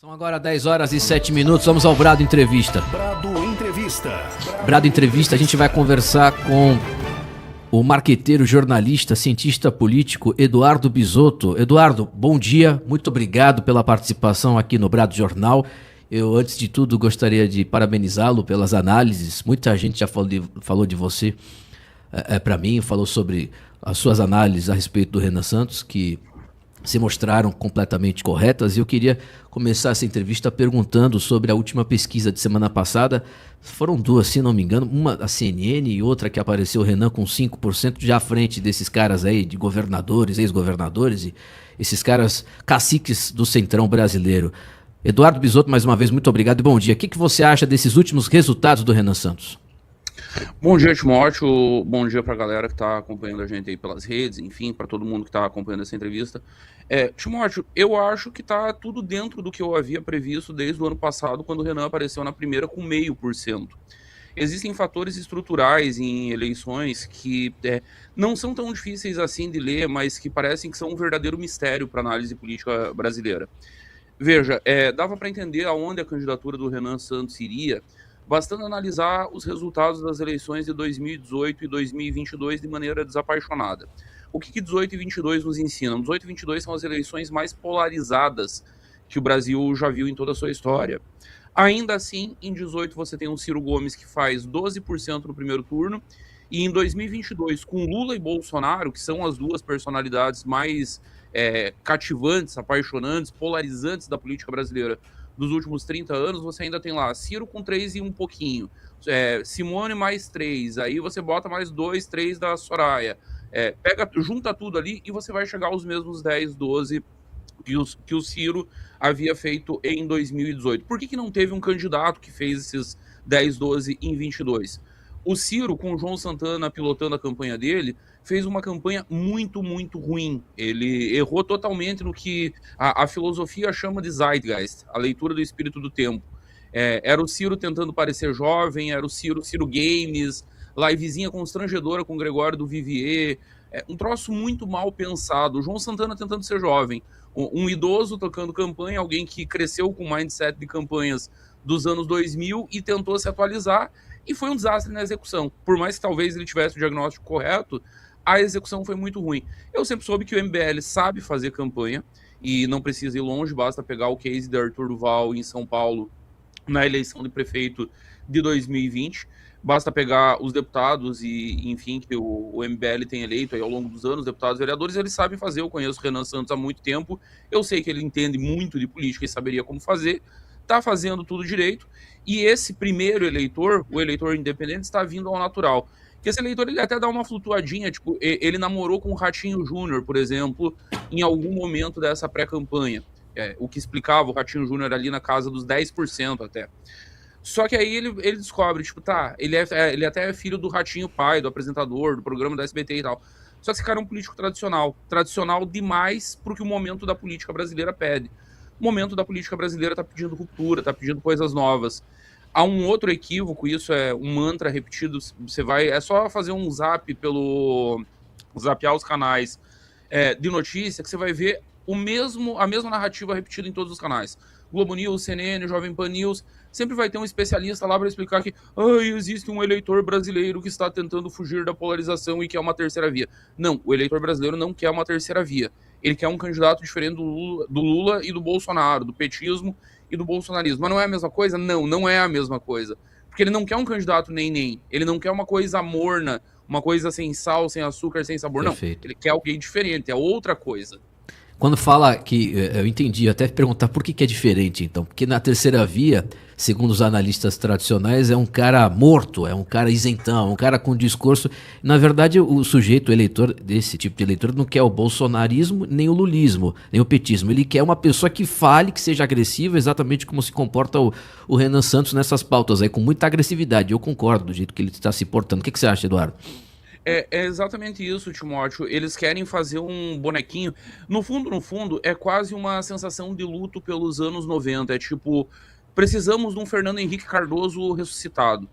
São agora 10 horas e 7 minutos, vamos ao Brado Entrevista. Brado Entrevista, a gente vai conversar com o marqueteiro, jornalista, cientista político Eduardo Bisotto. Eduardo, bom dia, muito obrigado pela participação aqui no Brado Jornal. Eu, antes de tudo, gostaria de parabenizá-lo pelas análises. Muita gente já falou de você para mim, falou sobre as suas análises a respeito do Renan Santos, que se mostraram completamente corretas, e eu queria começar essa entrevista perguntando sobre a última pesquisa de semana passada. Foram duas, se não me engano, uma da CNN e outra que apareceu o Renan com 5% já à frente desses caras aí, de governadores, ex-governadores e esses caras caciques do centrão brasileiro. Eduardo Bisotto, mais uma vez, muito obrigado e bom dia. O que você acha desses últimos resultados do Renan Santos? Bom dia, Timóteo. Bom dia para a galera que está acompanhando a gente aí pelas redes, enfim, para todo mundo que está acompanhando essa entrevista. Timóteo, eu acho que está tudo dentro do que eu havia previsto desde o ano passado, quando o Renan apareceu na primeira com 0,5%. Existem fatores estruturais em eleições que não são tão difíceis assim de ler, mas que parecem que são um verdadeiro mistério para a análise política brasileira. Veja, dava para entender aonde a candidatura do Renan Santos iria, bastando analisar os resultados das eleições de 2018 e 2022 de maneira desapaixonada. O que 18 e 22 nos ensinam? 18 e 22 são as eleições mais polarizadas que o Brasil já viu em toda a sua história. Ainda assim, em 18 você tem um Ciro Gomes que faz 12% no primeiro turno, e em 2022, com Lula e Bolsonaro, que são as duas personalidades mais cativantes, apaixonantes, polarizantes da política brasileira dos últimos 30 anos, você ainda tem lá Ciro com 3 e um pouquinho, Simone mais 3, aí você bota mais 2, 3 da Soraya, junta tudo ali e você vai chegar aos mesmos 10, 12 que o Ciro havia feito em 2018. Por que não teve um candidato que fez esses 10, 12 em 22? O Ciro, com o João Santana pilotando a campanha dele, fez uma campanha muito, muito ruim. Ele errou totalmente no que a filosofia chama de Zeitgeist, a leitura do espírito do tempo. Era o Ciro tentando parecer jovem, era o Ciro Games, livezinha constrangedora com o Gregório do Vivier, um troço muito mal pensado. O João Santana tentando ser jovem, um idoso tocando campanha, alguém que cresceu com o mindset de campanhas dos anos 2000 e tentou se atualizar, e foi um desastre na execução. Por mais que talvez ele tivesse o diagnóstico correto, a execução foi muito ruim. Eu sempre soube que o MBL sabe fazer campanha e não precisa ir longe, basta pegar o case de Arthur Duval em São Paulo na eleição de prefeito de 2020. Basta pegar os deputados e, enfim, que o MBL tem eleito aí ao longo dos anos, deputados e vereadores, eles sabem fazer. Eu conheço o Renan Santos há muito tempo, eu sei que ele entende muito de política e saberia como fazer, está fazendo tudo direito, e esse primeiro eleitor, o eleitor independente, está vindo ao natural. Que esse eleitor, ele até dá uma flutuadinha, tipo, ele namorou com o Ratinho Júnior, por exemplo, em algum momento dessa pré-campanha, o que explicava o Ratinho Júnior ali na casa dos 10% até. Só que aí ele descobre, tipo, ele até é filho do Ratinho pai, do apresentador, do programa da SBT e tal. Só que esse cara é um político tradicional demais pro que o momento da política brasileira pede. O momento da política brasileira tá pedindo ruptura, tá pedindo coisas novas. Há um outro equívoco, isso é um mantra repetido, é só fazer um zapear os canais de notícia, que você vai ver a mesma narrativa repetida em todos os canais. Globo News, CNN, Jovem Pan News, sempre vai ter um especialista lá para explicar que existe um eleitor brasileiro que está tentando fugir da polarização e quer uma terceira via. Não, o eleitor brasileiro não quer uma terceira via. Ele quer um candidato diferente do Lula e do Bolsonaro, do petismo e do bolsonarismo. Mas não é a mesma coisa? Não é a mesma coisa. Porque ele não quer um candidato nem. Ele não quer uma coisa morna, uma coisa sem sal, sem açúcar, sem sabor. Perfeito. Não, ele quer alguém diferente, é outra coisa. Quando fala que, eu entendi, até perguntar por que é diferente então, porque na terceira via, segundo os analistas tradicionais, é um cara morto, é um cara isentão, um cara com discurso. Na verdade, o sujeito, o eleitor desse tipo de eleitor, não quer o bolsonarismo, nem o lulismo, nem o petismo. Ele quer uma pessoa que fale, que seja agressiva, exatamente como se comporta o Renan Santos nessas pautas aí, com muita agressividade. Eu concordo do jeito que ele está se portando. O que você acha, Eduardo? É exatamente isso, Timóteo. Eles querem fazer um bonequinho. No fundo, é quase uma sensação de luto pelos anos 90. É tipo, precisamos de um Fernando Henrique Cardoso ressuscitado.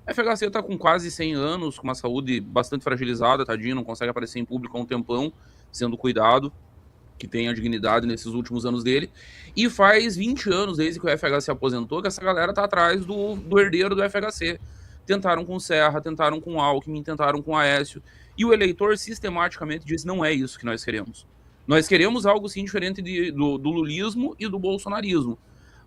A FHC tá com quase 100 anos, com uma saúde bastante fragilizada, tadinho, não consegue aparecer em público há um tempão, sendo cuidado. que tenha dignidade nesses últimos anos dele. E faz 20 anos, desde que o FHC aposentou, que essa galera tá atrás do herdeiro do FHC. Tentaram com Serra, tentaram com Alckmin, tentaram com Aécio. E o eleitor sistematicamente diz, não é isso que nós queremos. Nós queremos algo sim diferente do lulismo e do bolsonarismo.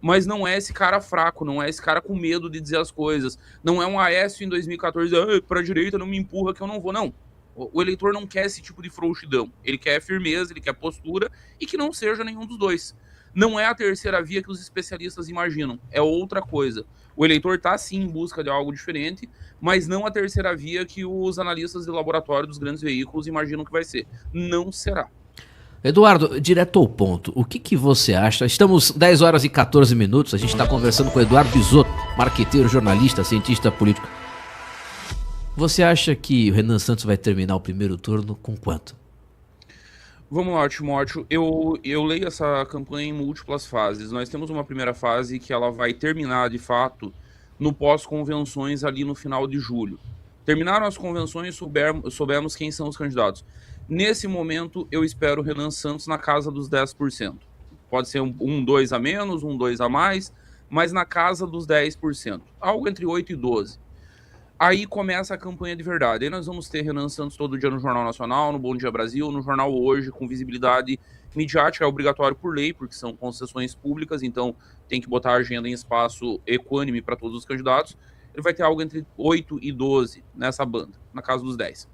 Mas não é esse cara fraco, não é esse cara com medo de dizer as coisas. Não é um Aécio em 2014, para a direita não me empurra que eu não vou. Não. O eleitor não quer esse tipo de frouxidão. Ele quer firmeza, ele quer postura e que não seja nenhum dos dois. Não é a terceira via que os especialistas imaginam, é outra coisa. O eleitor está sim em busca de algo diferente, mas não a terceira via que os analistas de laboratório dos grandes veículos imaginam que vai ser. Não será. Eduardo, direto ao ponto, o que você acha? Estamos 10 horas e 14 minutos, a gente está conversando com o Eduardo Bisotto, marqueteiro, jornalista, cientista político. Você acha que o Renan Santos vai terminar o primeiro turno com quanto? Vamos lá, Timóteo. Eu leio essa campanha em múltiplas fases. Nós temos uma primeira fase que ela vai terminar, de fato, no pós-convenções ali no final de julho. Terminaram as convenções, soubemos quem são os candidatos. Nesse momento, eu espero o Renan Santos na casa dos 10%. Pode ser um 2 a menos, um 2 a mais, mas na casa dos 10%. Algo entre 8 e 12%. Aí começa a campanha de verdade. Aí nós vamos ter Renan Santos todo dia no Jornal Nacional, no Bom Dia Brasil, no Jornal Hoje, com visibilidade midiática, é obrigatório por lei, porque são concessões públicas, então tem que botar a agenda em espaço equânime para todos os candidatos. Ele vai ter algo entre 8 e 12 nessa banda, na casa dos 10.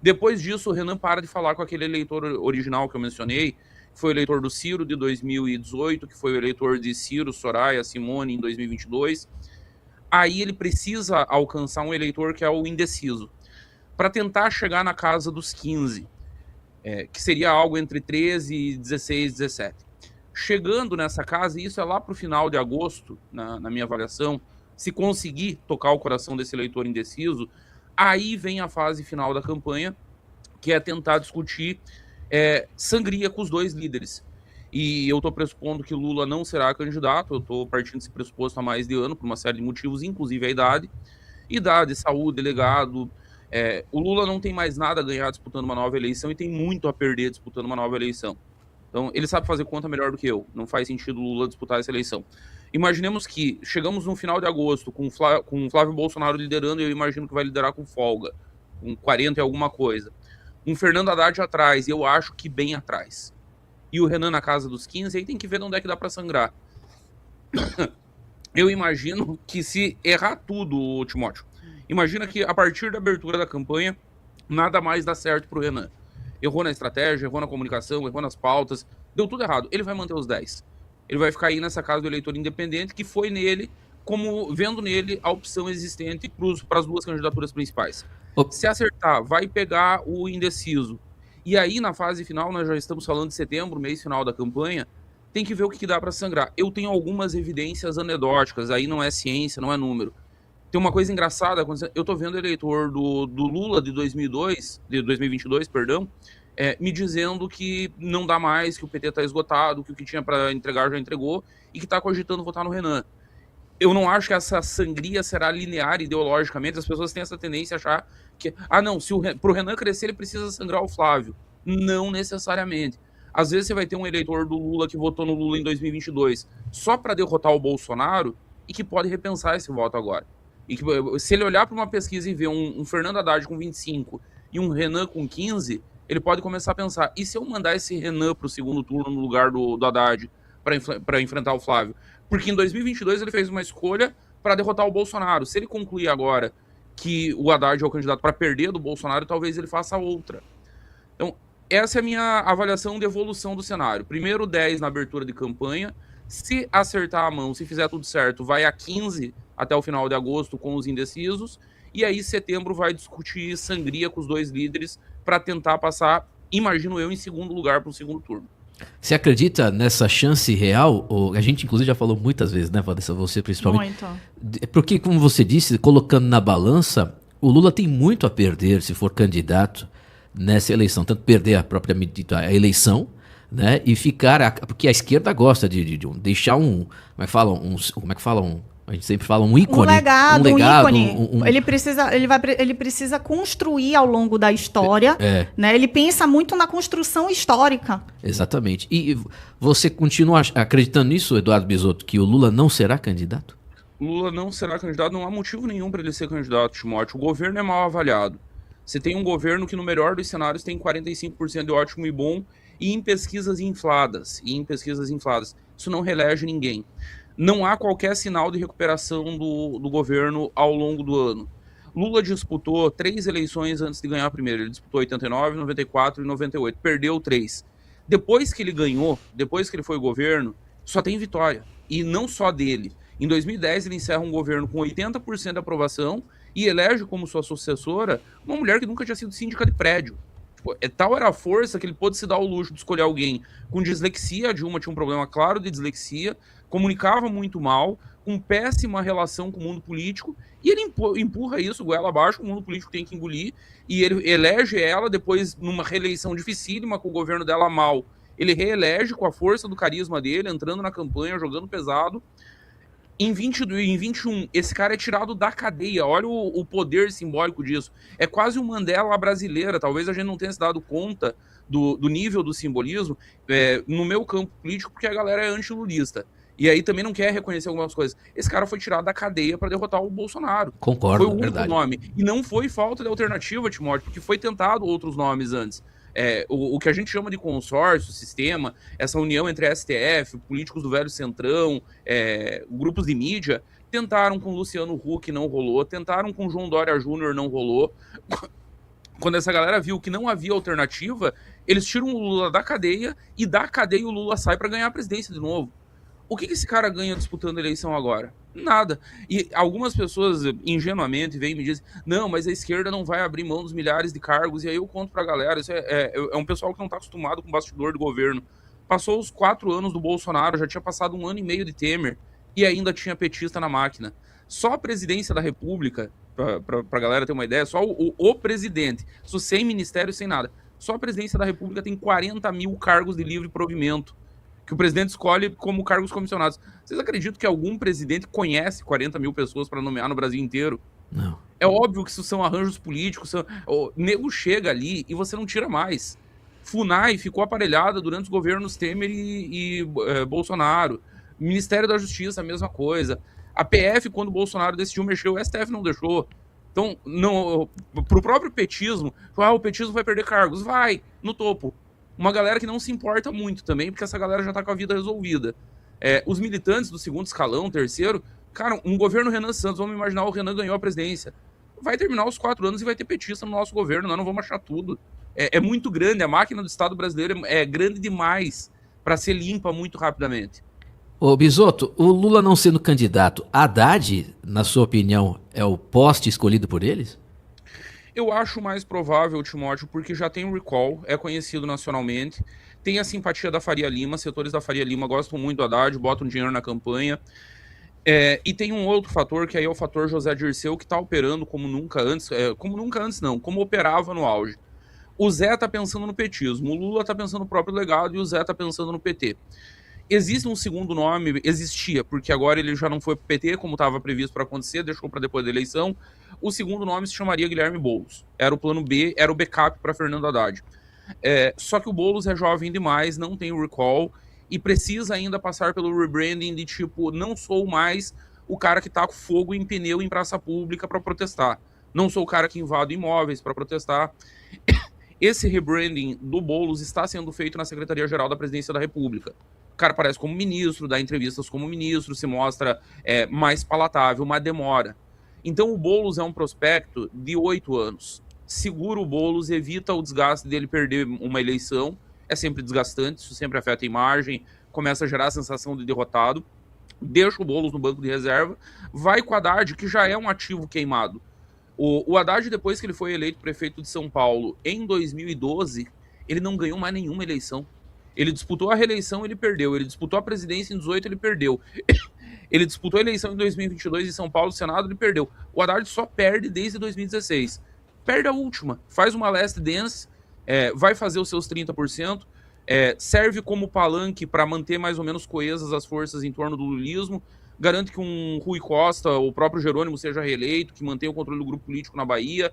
Depois disso, o Renan para de falar com aquele eleitor original que eu mencionei, que foi o eleitor do Ciro de 2018, que foi o eleitor de Ciro, Soraya, Simone em 2022. Aí ele precisa alcançar um eleitor que é o indeciso, para tentar chegar na casa dos 15, que seria algo entre 13, 16, 17. Chegando nessa casa, e isso é lá para o final de agosto, na minha avaliação, se conseguir tocar o coração desse eleitor indeciso, aí vem a fase final da campanha, que é tentar discutir sangria com os dois líderes. E eu estou pressupondo que Lula não será candidato, eu estou partindo desse pressuposto há mais de ano, por uma série de motivos, inclusive a idade. Idade, saúde, legado. O Lula não tem mais nada a ganhar disputando uma nova eleição e tem muito a perder disputando uma nova eleição. Então, ele sabe fazer conta melhor do que eu. Não faz sentido o Lula disputar essa eleição. Imaginemos que chegamos no final de agosto com o Flávio Bolsonaro liderando, e eu imagino que vai liderar com folga, com 40 e alguma coisa. Um Fernando Haddad atrás, e eu acho que bem atrás. E o Renan na casa dos 15, aí tem que ver de onde é que dá para sangrar. Eu imagino que se errar tudo, Timóteo, imagina que a partir da abertura da campanha, nada mais dá certo pro Renan. Errou na estratégia, errou na comunicação, errou nas pautas, deu tudo errado. Ele vai manter os 10. Ele vai ficar aí nessa casa do eleitor independente, que foi nele, vendo nele a opção existente para as duas candidaturas principais. Se acertar, vai pegar o indeciso. E aí, na fase final, nós já estamos falando de setembro, mês final da campanha, tem que ver o que dá para sangrar. Eu tenho algumas evidências anedóticas, aí não é ciência, não é número. Tem uma coisa engraçada, eu tô vendo o eleitor do Lula de 2022, perdão, me dizendo que não dá mais, que o PT tá esgotado, que o que tinha para entregar já entregou, e que tá cogitando votar no Renan. Eu não acho que essa sangria será linear ideologicamente. As pessoas têm essa tendência a achar que, não, pro Renan crescer ele precisa sangrar o Flávio. Não necessariamente. Às vezes você vai ter um eleitor do Lula que votou no Lula em 2022 só para derrotar o Bolsonaro e que pode repensar esse voto agora. E que, se ele olhar para uma pesquisa e ver um Fernando Haddad com 25 e um Renan com 15, ele pode começar a pensar, e se eu mandar esse Renan para o segundo turno no lugar do Haddad para enfrentar o Flávio? Porque em 2022 ele fez uma escolha para derrotar o Bolsonaro. Se ele concluir agora que o Haddad é o candidato para perder do Bolsonaro, talvez ele faça outra. Então, essa é a minha avaliação de evolução do cenário. Primeiro 10 na abertura de campanha. Se acertar a mão, se fizer tudo certo, vai a 15 até o final de agosto com os indecisos. E aí, setembro, vai discutir sangria com os dois líderes para tentar passar, imagino eu, em segundo lugar para o segundo turno. Você acredita nessa chance real? A gente, inclusive, já falou muitas vezes, né, Vanessa? Você principalmente. Muito. Porque, como você disse, colocando na balança, o Lula tem muito a perder se for candidato nessa eleição. Tanto perder a própria a eleição, né? E ficar. Porque a esquerda gosta de deixar como é que fala? A gente sempre fala um ícone. Um legado, um ícone. Um... Ele precisa construir ao longo da história. Né? Ele pensa muito na construção histórica. Exatamente. E você continua acreditando nisso, Eduardo Bisotto, que o Lula não será candidato? Lula não será candidato, não há motivo nenhum para ele ser candidato, Timóteo. O governo é mal avaliado. Você tem um governo que, no melhor dos cenários, tem 45% de ótimo e bom, e em pesquisas infladas. Isso não reelege ninguém. Não há qualquer sinal de recuperação do governo ao longo do ano. Lula disputou 3 eleições antes de ganhar a primeira. Ele disputou 89, 94 e 98. Perdeu 3. Depois que ele ganhou, depois que ele foi governo, só tem vitória. E não só dele. Em 2010, ele encerra um governo com 80% de aprovação e elege como sua sucessora uma mulher que nunca tinha sido síndica de prédio. Tipo, tal era a força que ele pôde se dar o luxo de escolher alguém com dislexia. A Dilma tinha um problema claro de dislexia, comunicava muito mal, com péssima relação com o mundo político, e ele empurra isso, goela abaixo, o mundo político tem que engolir, e ele elege ela, depois, numa reeleição dificílima, com o governo dela mal, ele reelege com a força do carisma dele, entrando na campanha, jogando pesado. Em 21, esse cara é tirado da cadeia. Olha o poder simbólico disso. É quase um Mandela brasileira. Talvez a gente não tenha se dado conta do nível do simbolismo no meu campo político, porque a galera é anti-lulista. E aí também não quer reconhecer algumas coisas. Esse cara foi tirado da cadeia para derrotar o Bolsonaro. Concordo, foi o único verdade. nome. E não foi falta de alternativa, Timóteo, porque foi tentado outros nomes antes. O que a gente chama de consórcio, sistema, essa união entre STF, políticos do velho centrão, grupos de mídia, tentaram com Luciano Huck, não rolou, tentaram com João Dória Júnior, não rolou. Quando essa galera viu que não havia alternativa, eles tiram o Lula da cadeia, e da cadeia o Lula sai para ganhar a presidência de novo. O que esse cara ganha disputando a eleição agora? Nada. E algumas pessoas, ingenuamente, vêm e me dizem, não, mas a esquerda não vai abrir mão dos milhares de cargos. E aí eu conto pra galera, isso é um pessoal que não tá acostumado com bastidor de governo. Passou os 4 anos do Bolsonaro, já tinha passado 1 ano e meio de Temer, e ainda tinha petista na máquina. Só a presidência da República, pra galera ter uma ideia, só o presidente, sem ministério, sem nada, só a presidência da República tem 40 mil cargos de livre provimento, que o presidente escolhe como cargos comissionados. Vocês acreditam que algum presidente conhece 40 mil pessoas para nomear no Brasil inteiro? Não. É óbvio que isso são arranjos políticos. O nego chega ali e você não tira mais. FUNAI ficou aparelhada durante os governos Temer e Bolsonaro. Ministério da Justiça, a mesma coisa. A PF, quando o Bolsonaro decidiu mexer, o STF não deixou. Então, pro próprio petismo, o petismo vai perder cargos. Vai, no topo. Uma galera que não se importa muito também, porque essa galera já tá com a vida resolvida. Os militantes do segundo escalão, terceiro, cara, um governo Renan Santos, vamos imaginar, o Renan ganhou a presidência. Vai terminar os 4 anos e vai ter petista no nosso governo, nós não vamos achar tudo. É muito grande, a máquina do Estado brasileiro é grande demais para ser limpa muito rapidamente. Ô Bisotto, o Lula não sendo candidato, Haddad, na sua opinião, é o poste escolhido por eles? Eu acho mais provável, Timóteo, porque já tem um recall, é conhecido nacionalmente, tem a simpatia da Faria Lima, setores da Faria Lima gostam muito do Haddad, botam dinheiro na campanha, e tem um outro fator, que aí é o fator José Dirceu, que está operando como nunca antes, como operava no auge. O Zé está pensando no petismo, o Lula está pensando no próprio legado e o Zé está pensando no PT. Existe um segundo nome, existia, porque agora ele já não foi pro PT, como estava previsto para acontecer, deixou para depois da eleição. O segundo nome se chamaria Guilherme Boulos. Era o plano B, era o backup para Fernando Haddad. Só que o Boulos é jovem demais, não tem o recall, e precisa ainda passar pelo rebranding de tipo, não sou mais o cara que tá com fogo em pneu em praça pública para protestar. Não sou o cara que invade imóveis para protestar. Esse rebranding do Boulos está sendo feito na Secretaria-Geral da Presidência da República. O cara aparece como ministro, dá entrevistas como ministro, se mostra mais palatável, mas demora. Então o Boulos é um prospecto de 8 anos. Segura o Boulos, evita o desgaste dele perder uma eleição. É sempre desgastante, isso sempre afeta a imagem, começa a gerar a sensação de derrotado. Deixa o Boulos no banco de reserva, vai com o Haddad, que já é um ativo queimado. O Haddad, depois que ele foi eleito prefeito de São Paulo em 2012, ele não ganhou mais nenhuma eleição. Ele disputou a reeleição, ele perdeu. Ele disputou a presidência em 2018, ele perdeu. Ele disputou a eleição em 2022 em São Paulo, Senado, ele perdeu. O Haddad só perde desde 2016. Perde a última, faz uma last dance, vai fazer os seus 30%, serve como palanque para manter mais ou menos coesas as forças em torno do lulismo, garante que um Rui Costa, o próprio Jerônimo, seja reeleito, que mantenha o controle do grupo político na Bahia,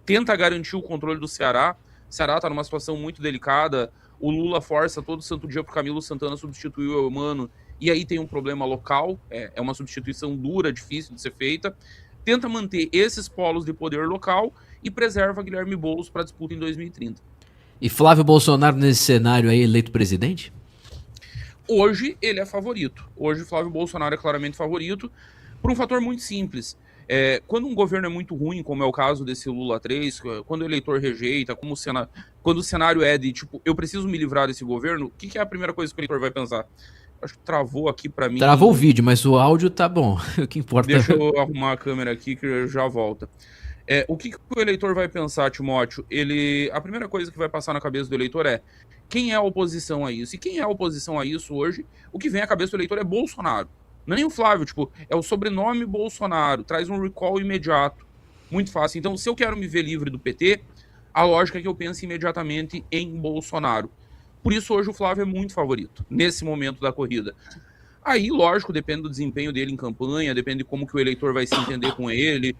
tenta garantir o controle do Ceará. O Ceará está numa situação muito delicada, o Lula força todo santo dia para o Camilo Santana substituir o Eumano, e aí tem um problema local, é uma substituição dura, difícil de ser feita. Tenta manter esses polos de poder local e preserva Guilherme Boulos para a disputa em 2030. E Flávio Bolsonaro nesse cenário aí eleito presidente? Hoje ele é favorito. Hoje Flávio Bolsonaro é claramente favorito por um fator muito simples. Quando um governo é muito ruim, como é o caso desse Lula 3, quando o eleitor rejeita, quando o cenário é de tipo, eu preciso me livrar desse governo, o que é a primeira coisa que o eleitor vai pensar? Acho que travou aqui pra mim. Travou o vídeo, mas o áudio tá bom. O que importa. Deixa eu arrumar a câmera aqui que já volta. O que o eleitor vai pensar, Timóteo? A primeira coisa que vai passar na cabeça do eleitor é quem é a oposição a isso? E quem é a oposição a isso hoje? O que vem à cabeça do eleitor é Bolsonaro. Não é nem o Flávio, é o sobrenome Bolsonaro. Traz um recall imediato. Muito fácil. Então, se eu quero me ver livre do PT, a lógica é que eu pense imediatamente em Bolsonaro. Por isso, hoje, o Flávio é muito favorito, nesse momento da corrida. Aí, lógico, depende do desempenho dele em campanha, depende de como que o eleitor vai se entender com ele.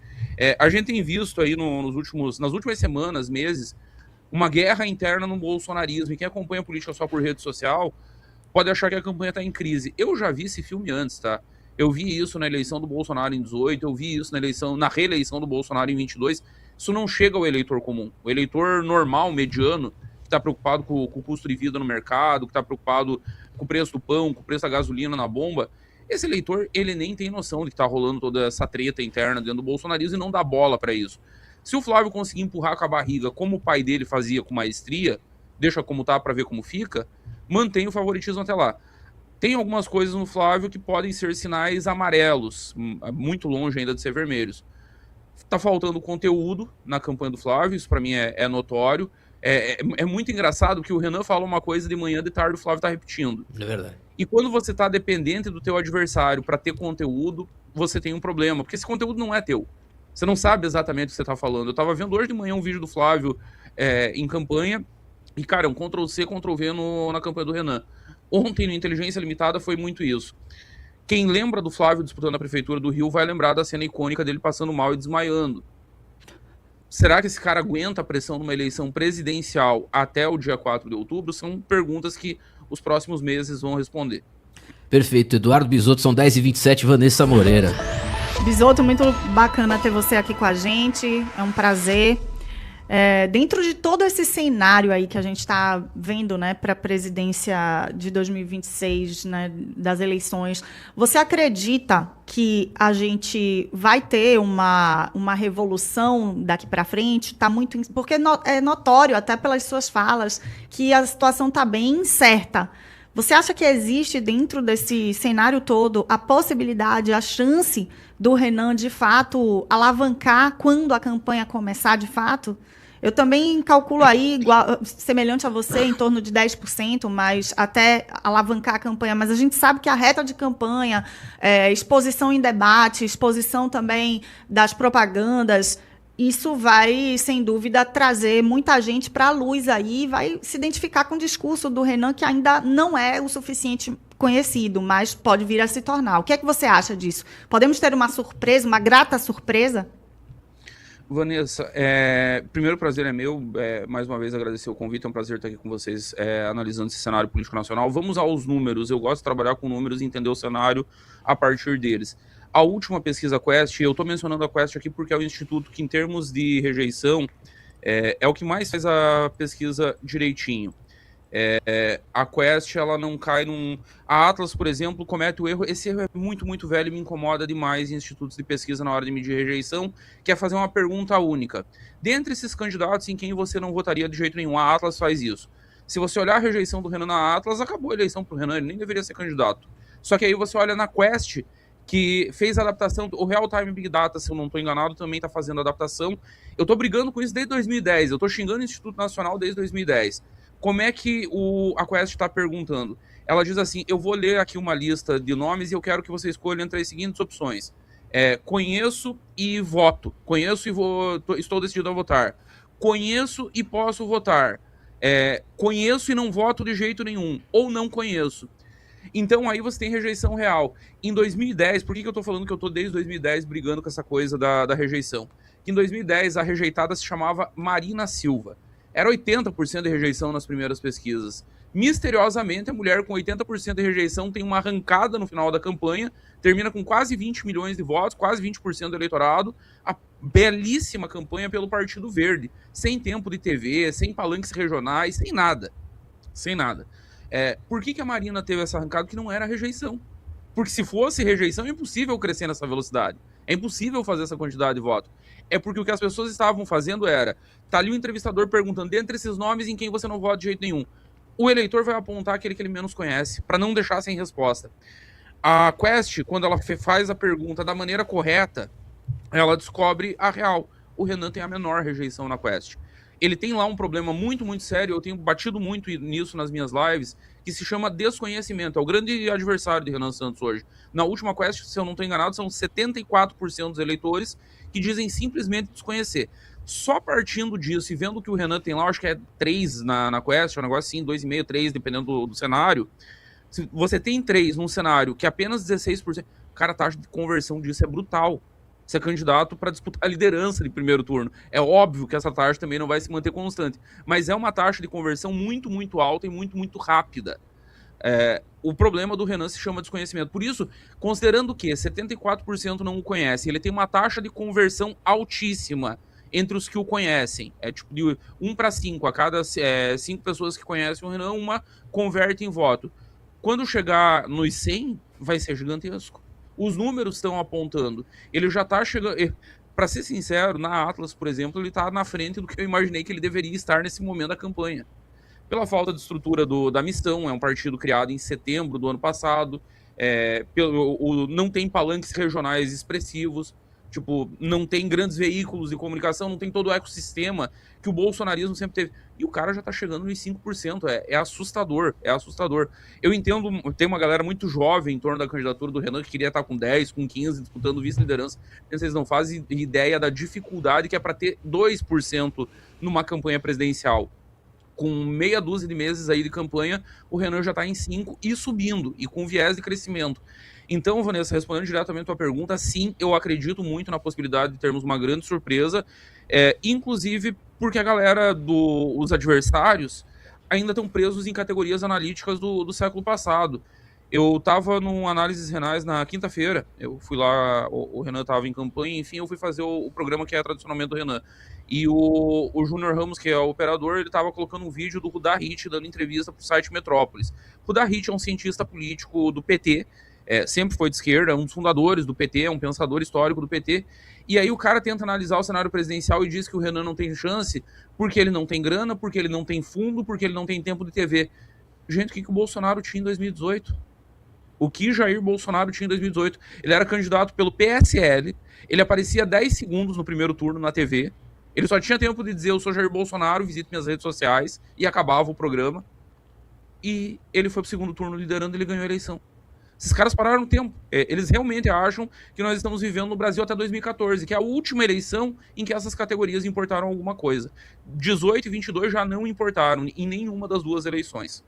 A gente tem visto aí nas últimas semanas, meses, uma guerra interna no bolsonarismo. E quem acompanha a política só por rede social pode achar que a campanha está em crise. Eu já vi esse filme antes, tá? Eu vi isso na eleição do Bolsonaro em 18, eu vi isso na reeleição do Bolsonaro em 22. Isso não chega ao eleitor comum. O eleitor normal, mediano, que está preocupado com o custo de vida no mercado, que está preocupado com o preço do pão, com o preço da gasolina na bomba, esse eleitor, ele nem tem noção de que está rolando toda essa treta interna dentro do bolsonarismo e não dá bola para isso. Se o Flávio conseguir empurrar com a barriga, como o pai dele fazia com maestria, deixa como tá para ver como fica, mantém o favoritismo até lá. Tem algumas coisas no Flávio que podem ser sinais amarelos, muito longe ainda de ser vermelhos. Tá faltando conteúdo na campanha do Flávio, isso para mim é notório. É muito engraçado que o Renan fala uma coisa de manhã, de tarde o Flávio tá repetindo. É verdade. E quando você tá dependente do teu adversário para ter conteúdo, você tem um problema, porque esse conteúdo não é teu. Você não sabe exatamente o que você tá falando. Eu tava vendo hoje de manhã um vídeo do Flávio em campanha, e cara, um Ctrl-C, Ctrl-V na campanha do Renan. Ontem, no Inteligência Limitada, foi muito isso. Quem lembra do Flávio disputando a prefeitura do Rio vai lembrar da cena icônica dele passando mal e desmaiando. Será que esse cara aguenta a pressão numa eleição presidencial até o dia 4 de outubro? São perguntas que os próximos meses vão responder. Perfeito. Eduardo Bisotto, são 10h27, Vanessa Moreira. Bisotto, muito bacana ter você aqui com a gente. É um prazer. Dentro de todo esse cenário aí que a gente está vendo, né, para a presidência de 2026, né, das eleições, você acredita que a gente vai ter uma revolução daqui para frente? Tá muito, porque é notório, até pelas suas falas, que a situação está bem incerta. Você acha que existe dentro desse cenário todo a possibilidade, a chance do Renan, de fato, alavancar quando a campanha começar de fato? Eu também calculo aí, semelhante a você, em torno de 10%, mas até alavancar a campanha. Mas a gente sabe que a reta de campanha, exposição em debate, exposição também das propagandas, isso vai, sem dúvida, trazer muita gente para a luz aí, vai se identificar com o discurso do Renan, que ainda não é o suficiente conhecido, mas pode vir a se tornar. O que é que você acha disso? Podemos ter uma surpresa, uma grata surpresa? Vanessa, primeiro prazer é meu, mais uma vez agradecer o convite, é um prazer estar aqui com vocês analisando esse cenário político nacional. Vamos aos números, eu gosto de trabalhar com números e entender o cenário a partir deles. A última pesquisa Quest, eu estou mencionando a Quest aqui porque é o instituto que, em termos de rejeição, é o que mais faz a pesquisa direitinho. A Quest, ela não cai num... A Atlas, por exemplo, comete o erro. Esse erro é muito, muito velho e me incomoda demais em institutos de pesquisa na hora de medir rejeição, que é fazer uma pergunta única. Dentre esses candidatos, em quem você não votaria de jeito nenhum? A Atlas faz isso. Se você olhar a rejeição do Renan na Atlas, acabou a eleição pro Renan, ele nem deveria ser candidato. Só que aí você olha na Quest, que fez a adaptação, o Real Time Big Data, se eu não estou enganado, também está fazendo adaptação. Eu estou brigando com isso desde 2010, eu estou xingando o Instituto Nacional desde 2010. Como é que a Quest está perguntando? Ela diz assim, eu vou ler aqui uma lista de nomes e eu quero que você escolha entre as seguintes opções. Conheço e voto. Conheço e estou decidido a votar. Conheço e posso votar. Conheço e não voto de jeito nenhum, ou não conheço. Então aí você tem rejeição real. Em 2010, por que eu tô falando que eu tô desde 2010 brigando com essa coisa da rejeição? Que em 2010 a rejeitada se chamava Marina Silva. Era 80% de rejeição nas primeiras pesquisas. Misteriosamente, a mulher com 80% de rejeição tem uma arrancada no final da campanha, termina com quase 20 milhões de votos, quase 20% do eleitorado, a belíssima campanha pelo Partido Verde, sem tempo de TV, sem palanques regionais, sem nada. Sem nada. Por que a Marina teve essa arrancada? Que não era rejeição. Porque se fosse rejeição, é impossível crescer nessa velocidade. É impossível fazer essa quantidade de voto. É porque o que as pessoas estavam fazendo era... Tá ali o entrevistador perguntando, dentre esses nomes, em quem você não vota de jeito nenhum. O eleitor vai apontar aquele que ele menos conhece, para não deixar sem resposta. A Quest, quando ela faz a pergunta da maneira correta, ela descobre a real. O Renan tem a menor rejeição na Quest. Ele tem lá um problema muito, muito sério, eu tenho batido muito nisso nas minhas lives, que se chama desconhecimento. É o grande adversário de Renan Santos hoje. Na última Quest, se eu não estou enganado, são 74% dos eleitores que dizem simplesmente desconhecer. Só partindo disso e vendo que o Renan tem lá, acho que é 3 na Quest, é um negócio assim, 2,5, 3, dependendo do cenário. Se você tem 3 num cenário que apenas 16%, cara, a taxa de conversão disso é brutal. Você é candidato para disputar a liderança de primeiro turno. É óbvio que essa taxa também não vai se manter constante, mas é uma taxa de conversão muito, muito alta e muito, muito rápida. O problema do Renan se chama desconhecimento. Por isso, considerando que 74% não o conhece, ele tem uma taxa de conversão altíssima entre os que o conhecem. É tipo de 1 para 5. A cada 5 pessoas que conhecem o Renan, uma converte em voto. Quando chegar nos 100, vai ser gigantesco. Os números estão apontando. Ele já está chegando... Para ser sincero, na Atlas, por exemplo, ele está na frente do que eu imaginei que ele deveria estar nesse momento da campanha. Pela falta de estrutura da Mistão, é um partido criado em setembro do ano passado, não tem palanques regionais expressivos, tipo, não tem grandes veículos de comunicação, não tem todo o ecossistema que o bolsonarismo sempre teve. E o cara já tá chegando nos 5%, é assustador, é assustador. Eu entendo, tem uma galera muito jovem em torno da candidatura do Renan que queria estar com 10, com 15, disputando vice-liderança. Vocês não fazem ideia da dificuldade que é para ter 2% numa campanha presidencial. Com meia dúzia de meses aí de campanha, o Renan já está em 5 e subindo, e com viés de crescimento. Então, Vanessa, respondendo diretamente a tua pergunta, sim, eu acredito muito na possibilidade de termos uma grande surpresa, inclusive porque a galera os adversários ainda estão presos em categorias analíticas do século passado. Eu estava num análises renais na quinta-feira, eu fui lá, o Renan estava em campanha, enfim, eu fui fazer o programa que é tradicionalmente do Renan. E o Júnior Ramos, que é o operador, ele estava colocando um vídeo do Rudá Hit dando entrevista para o site Metrópolis. Rudá Hit é um cientista político do PT, sempre foi de esquerda, é um dos fundadores do PT, é um pensador histórico do PT. E aí o cara tenta analisar o cenário presidencial e diz que o Renan não tem chance porque ele não tem grana, porque ele não tem fundo, porque ele não tem tempo de TV. Gente, o que o Bolsonaro tinha em 2018? O que Jair Bolsonaro tinha em 2018? Ele era candidato pelo PSL, ele aparecia 10 segundos no primeiro turno na TV, ele só tinha tempo de dizer eu sou Jair Bolsonaro, visite minhas redes sociais, e acabava o programa. E ele foi pro segundo turno liderando e ele ganhou a eleição. Esses caras pararam no tempo. Eles realmente acham que nós estamos vivendo no Brasil até 2014, que é a última eleição em que essas categorias importaram alguma coisa. 18 e 22 já não importaram em nenhuma das duas eleições.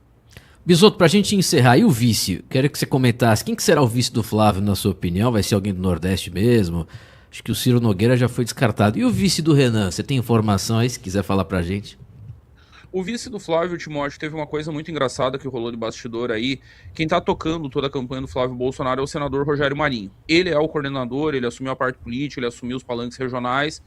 Bisotto, pra gente encerrar, e o vice? Quero que você comentasse, quem que será o vice do Flávio, na sua opinião? Vai ser alguém do Nordeste mesmo? Acho que o Ciro Nogueira já foi descartado. E o vice do Renan? Você tem informação aí, se quiser falar pra gente? O vice do Flávio, Timóteo, teve uma coisa muito engraçada que rolou de bastidor aí. Quem tá tocando toda a campanha do Flávio Bolsonaro é o senador Rogério Marinho. Ele é o coordenador, ele assumiu a parte política, ele assumiu os palanques regionais.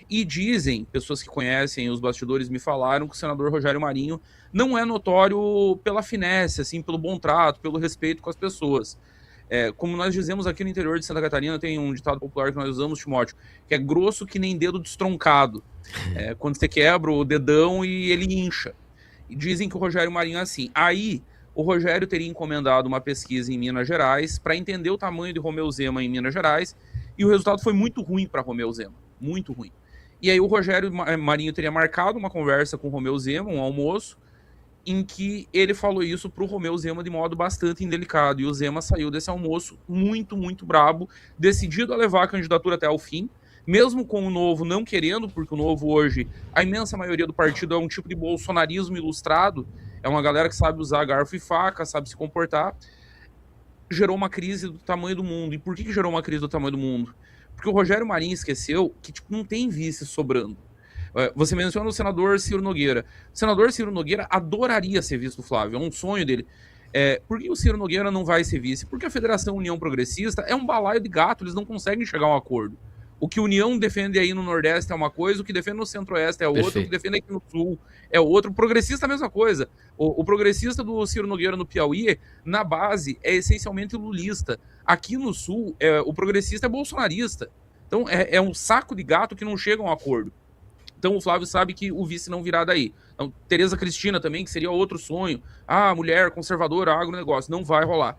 E dizem, pessoas que conhecem os bastidores me falaram que o senador Rogério Marinho não é notório pela finesse, assim, pelo bom trato, pelo respeito com as pessoas. Como nós dizemos aqui no interior de Santa Catarina, tem um ditado popular que nós usamos, Timóteo, que é grosso que nem dedo destroncado. Quando você quebra o dedão e ele incha. E dizem que o Rogério Marinho é assim. Aí, o Rogério teria encomendado uma pesquisa em Minas Gerais para entender o tamanho de Romeu Zema em Minas Gerais, e o resultado foi muito ruim para Romeu Zema. Muito ruim. E aí o Rogério Marinho teria marcado uma conversa com o Romeu Zema, um almoço, em que ele falou isso pro Romeu Zema de modo bastante indelicado. E o Zema saiu desse almoço muito, muito brabo, decidido a levar a candidatura até o fim. mesmo com o Novo não querendo, porque o Novo hoje, a imensa maioria do partido é um tipo de bolsonarismo ilustrado, é uma galera que sabe usar garfo e faca, sabe se comportar, gerou uma crise do tamanho do mundo. E por que gerou uma crise do tamanho do mundo? Porque o Rogério Marinho esqueceu que tipo, não tem vice sobrando. Você menciona o senador Ciro Nogueira. O senador Ciro Nogueira adoraria ser vice do Flávio, é um sonho dele. Por que o Ciro Nogueira não vai ser vice? Porque a Federação União Progressista é um balaio de gato, eles não conseguem chegar a um acordo. O que a União defende aí no Nordeste é uma coisa, o que defende no Centro-Oeste é outra, Perfeito. O que defende aqui no Sul é outro. O progressista é a mesma coisa. O progressista do Ciro Nogueira no Piauí, na base, é essencialmente lulista. Aqui no Sul, o progressista é bolsonarista. Então, é um saco de gato que não chega a um acordo. Então, o Flávio sabe que o vice não virá daí. Então, Tereza Cristina também, que seria outro sonho. Mulher conservadora, agronegócio, não vai rolar.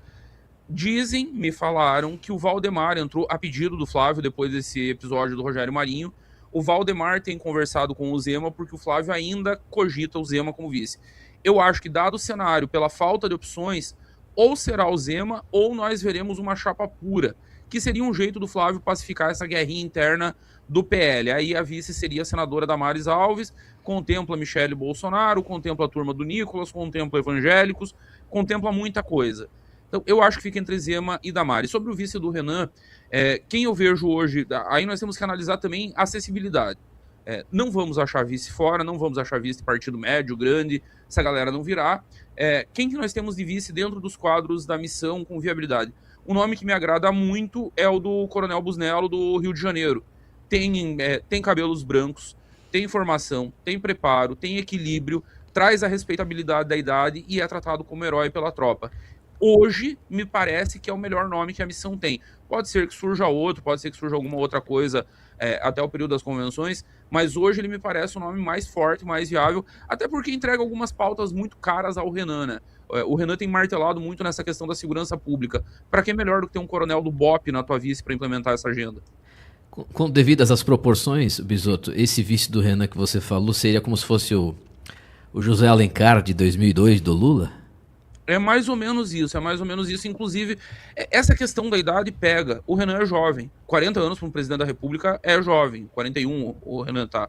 Me falaram que o Valdemar entrou a pedido do Flávio depois desse episódio do Rogério Marinho. O Valdemar tem conversado com o Zema porque o Flávio ainda cogita o Zema como vice. Eu acho que, dado o cenário, pela falta de opções, ou será o Zema ou nós veremos uma chapa pura, que seria um jeito do Flávio pacificar essa guerrinha interna do PL. Aí a vice seria a senadora Damares Alves, contempla Michele Bolsonaro, contempla a turma do Nicolas, contempla evangélicos, contempla muita coisa. Então, eu acho que fica entre Zema e Damares. Sobre o vice do Renan, quem eu vejo hoje, aí nós temos que analisar também a acessibilidade. Não vamos achar vice fora, não vamos achar vice de partido médio, grande, essa galera não virá. Quem que nós temos de vice dentro dos quadros da missão com viabilidade? O nome que me agrada muito é o do Coronel Busnello, do Rio de Janeiro. Tem cabelos brancos, tem formação, tem preparo, tem equilíbrio, traz a respeitabilidade da idade e é tratado como herói pela tropa. Hoje, me parece que é o melhor nome que a missão tem. Pode ser que surja outro, pode ser que surja alguma outra coisa até o período das convenções, mas hoje ele me parece o nome mais forte, mais viável, até porque entrega algumas pautas muito caras ao Renan, né? O Renan tem martelado muito nessa questão da segurança pública. Para que é melhor do que ter um coronel do BOP na tua vice para implementar essa agenda? Com devidas às proporções, Bisotto, esse vice do Renan que você falou seria como se fosse o José Alencar de 2002 do Lula? É mais ou menos isso, Inclusive, essa questão da idade pega. O Renan é jovem. 40 anos para um presidente da República é jovem. 41 o Renan tá.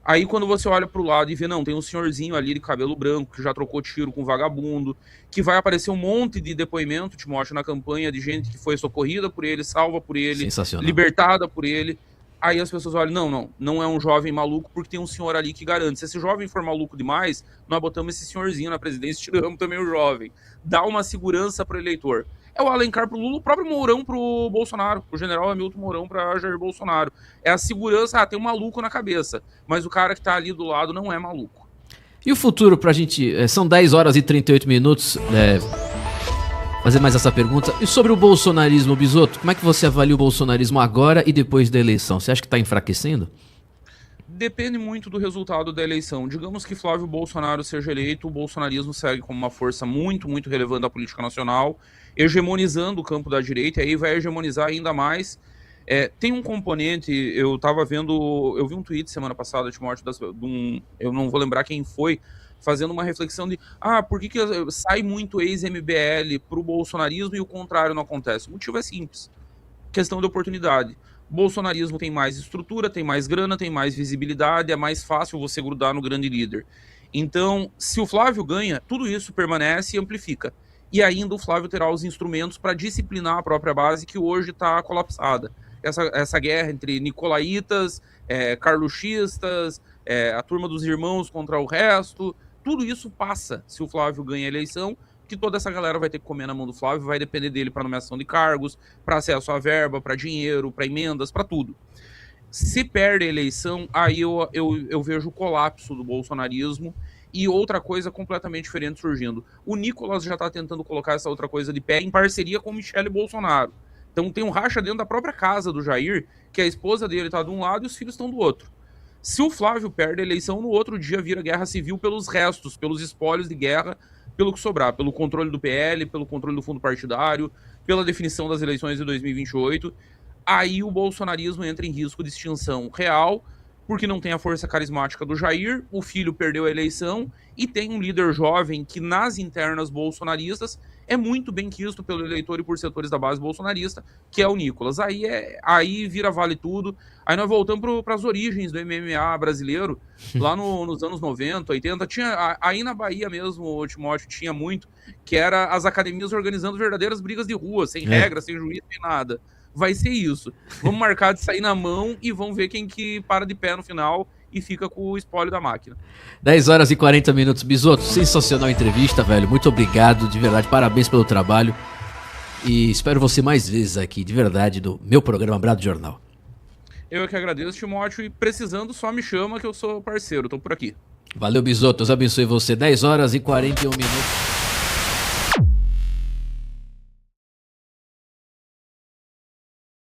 Aí quando você olha pro lado e vê, não, tem um senhorzinho ali de cabelo branco que já trocou tiro com vagabundo, que vai aparecer um monte de depoimento, Timóteo, na campanha de gente que foi socorrida por ele, salva por ele, libertada por ele. Aí as pessoas olham, não é um jovem maluco porque tem um senhor ali que garante. Se esse jovem for maluco demais, nós botamos esse senhorzinho na presidência e tiramos também o jovem. Dá uma segurança pro eleitor. É o Alencar pro Lula, o próprio Mourão pro Bolsonaro, o general Hamilton Mourão pra Jair Bolsonaro. É a segurança, tem um maluco na cabeça, mas o cara que tá ali do lado não é maluco. E o futuro pra gente, são 10 horas e 38 minutos, fazer mais essa pergunta. E sobre o bolsonarismo, Bisotto, como é que você avalia o bolsonarismo agora e depois da eleição? Você acha que está enfraquecendo? Depende muito do resultado da eleição. Digamos que Flávio Bolsonaro seja eleito, o bolsonarismo segue como uma força muito, muito relevante da política nacional, hegemonizando o campo da direita, e aí vai hegemonizar ainda mais. Tem um componente, eu vi um tweet semana passada, Timóteo, eu não vou lembrar quem foi, fazendo uma reflexão de por que sai muito ex-MBL pro bolsonarismo e o contrário não acontece? O motivo é simples. Questão de oportunidade. O bolsonarismo tem mais estrutura, tem mais grana, tem mais visibilidade, é mais fácil você grudar no grande líder. Então, se o Flávio ganha, tudo isso permanece e amplifica. E ainda o Flávio terá os instrumentos para disciplinar a própria base que hoje está colapsada. Essa guerra entre nicolaitas, carluxistas, a turma dos irmãos contra o resto, tudo isso passa se o Flávio ganha a eleição, que toda essa galera vai ter que comer na mão do Flávio, vai depender dele para nomeação de cargos, para acesso à verba, para dinheiro, para emendas, para tudo. Se perde a eleição, aí eu vejo o colapso do bolsonarismo e outra coisa completamente diferente surgindo. O Nicolas já está tentando colocar essa outra coisa de pé em parceria com Michele Bolsonaro. Então tem um racha dentro da própria casa do Jair, que a esposa dele está de um lado e os filhos estão do outro. Se o Flávio perde a eleição, no outro dia vira guerra civil pelos restos, pelos espólios de guerra, pelo que sobrar, pelo controle do PL, pelo controle do fundo partidário, pela definição das eleições de 2028. Aí o bolsonarismo entra em risco de extinção real, porque não tem a força carismática do Jair, o filho perdeu a eleição e tem um líder jovem que nas internas bolsonaristas é muito bem quisto pelo eleitor e por setores da base bolsonarista, que é o Nicolas. Aí vira vale tudo. Aí nós voltamos para as origens do MMA brasileiro, lá nos anos 90, 80. Aí na Bahia mesmo, o Timóteo tinha muito, que era as academias organizando verdadeiras brigas de rua, sem regra, sem juiz, sem nada. Vai ser isso. Vamos marcar de sair na mão e vamos ver quem que para de pé no final e fica com o espólio da máquina. 10 horas e 40 minutos. Bisotto, sensacional entrevista, velho. Muito obrigado, de verdade. Parabéns pelo trabalho. E espero você mais vezes aqui, de verdade, do meu programa Brado Jornal. Eu é que agradeço, Timóteo, e precisando só me chama que eu sou parceiro, tô por aqui. Valeu, Bisotto. Deus abençoe você. 10 horas e 41 minutos.